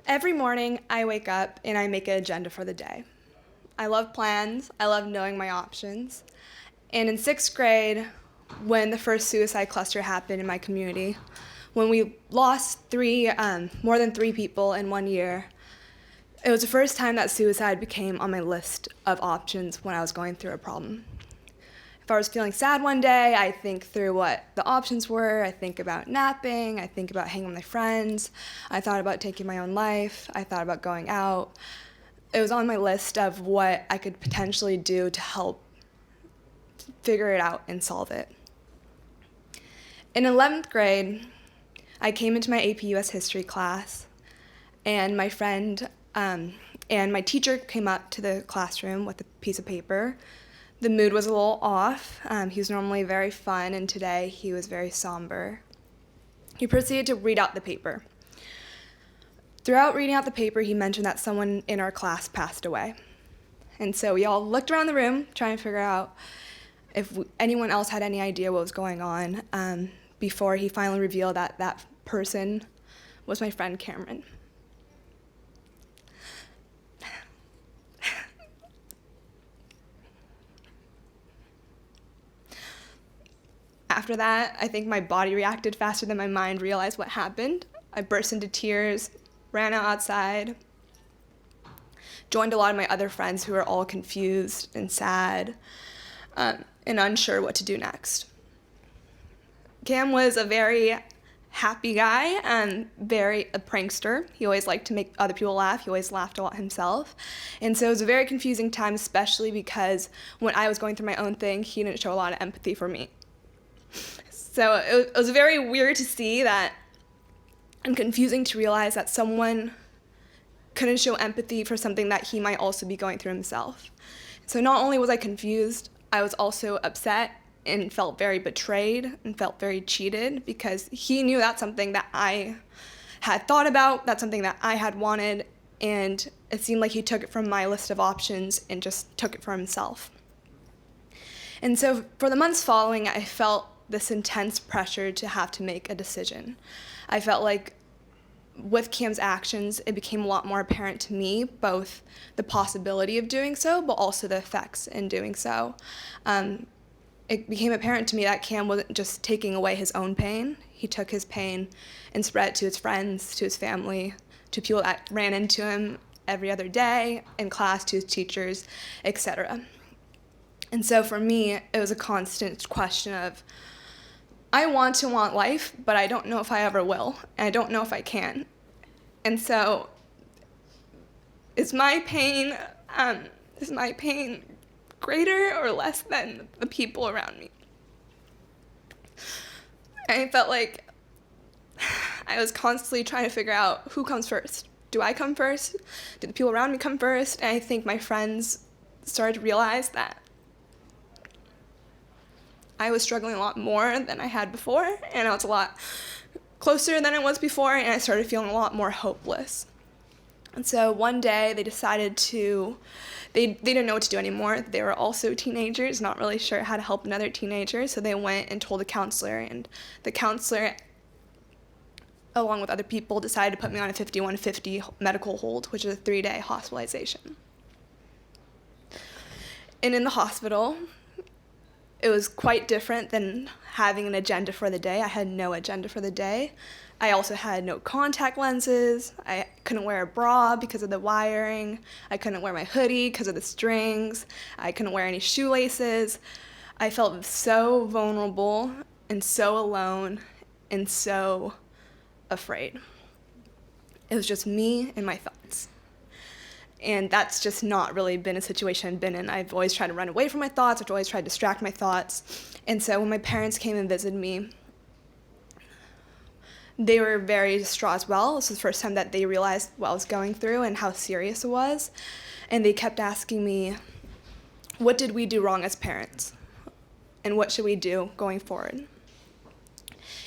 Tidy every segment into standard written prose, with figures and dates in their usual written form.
Every morning, I wake up and I make an agenda for the day. I love plans. I love knowing my options. And in sixth grade, when the first suicide cluster happened in my community, when we lost more than three people in 1 year, it was the first time that suicide became on my list of options when I was going through a problem. If I was feeling sad one day, I think through what the options were. I think about napping. I think about hanging with my friends. I thought about taking my own life. I thought about going out. It was on my list of what I could potentially do to help figure it out and solve it. In 11th grade, I came into my AP US history class, and my friend and my teacher came up to the classroom with a piece of paper. The mood was a little off. He was normally very fun, and today he was very somber. He proceeded to read out the paper. Throughout reading out the paper, he mentioned that someone in our class passed away. And so we all looked around the room trying to figure out if anyone else had any idea what was going on before he finally revealed that that person was my friend Cameron. After that, I think my body reacted faster than my mind realized what happened. I burst into tears, ran outside, joined a lot of my other friends who were all confused and sad and unsure what to do next. Cam was a very happy guy and a prankster. He always liked to make other people laugh. He always laughed a lot himself. And so it was a very confusing time, especially because when I was going through my own thing, he didn't show a lot of empathy for me. So it was very weird to see that, and confusing to realize that someone couldn't show empathy for something that he might also be going through himself. So not only was I confused, I was also upset and felt very betrayed and felt very cheated because he knew that's something that I had thought about, that's something that I had wanted, and it seemed like he took it from my list of options and just took it for himself. And so for the months following, I felt this intense pressure to have to make a decision. I felt like with Cam's actions, it became a lot more apparent to me, both the possibility of doing so, but also the effects in doing so. It became apparent to me that Cam wasn't just taking away his own pain. He took his pain and spread it to his friends, to his family, to people that ran into him every other day, in class, to his teachers, etc. And so for me, it was a constant question of, I want to want life, but I don't know if I ever will, and I don't know if I can. And so, is my pain greater or less than the people around me? And I felt like I was constantly trying to figure out who comes first. Do I come first? Do the people around me come first? And I think my friends started to realize that I was struggling a lot more than I had before, and I was a lot closer than I was before, and I started feeling a lot more hopeless. And so one day they decided they didn't know what to do anymore. They were also teenagers, not really sure how to help another teenager, so they went and told the counselor, and the counselor, along with other people, decided to put me on a 5150 medical hold, which is a 3-day hospitalization. And in the hospital, it was quite different than having an agenda for the day. I had no agenda for the day. I also had no contact lenses. I couldn't wear a bra because of the wiring. I couldn't wear my hoodie because of the strings. I couldn't wear any shoelaces. I felt so vulnerable and so alone and so afraid. It was just me and my thoughts. And that's just not really been a situation I've been in. I've always tried to run away from my thoughts. I've always tried to distract my thoughts. And so when my parents came and visited me, they were very distraught as well. This was the first time that they realized what I was going through and how serious it was. And they kept asking me, what did we do wrong as parents? And what should we do going forward?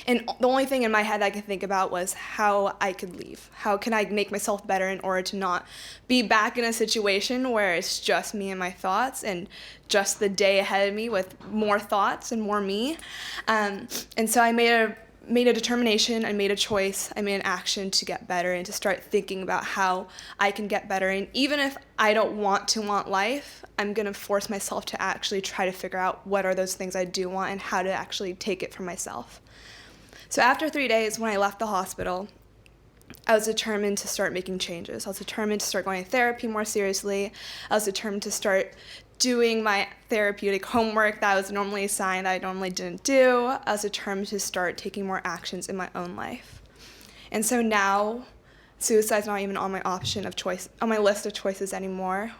And the only thing in my head I could think about was how I could leave. How can I make myself better in order to not be back in a situation where it's just me and my thoughts and just the day ahead of me with more thoughts and more me. And so I made a made a determination, I made a choice, I made an action to get better and to start thinking about how I can get better. And even if I don't want life, I'm going to force myself to actually try to figure out what are those things I do want and how to actually take it for myself. So after 3 days, when I left the hospital, I was determined to start making changes. I was determined to start going to therapy more seriously. I was determined to start doing my therapeutic homework that I was normally assigned that I normally didn't do. I was determined to start taking more actions in my own life. And so now, suicide's not even on my list of choices anymore.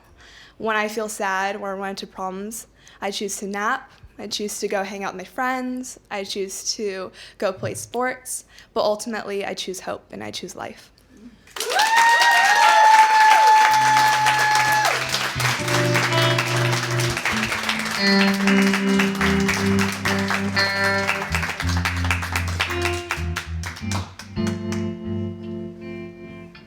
When I feel sad or run into problems, I choose to nap. I choose to go hang out with my friends. I choose to go play sports. But ultimately, I choose hope and I choose life.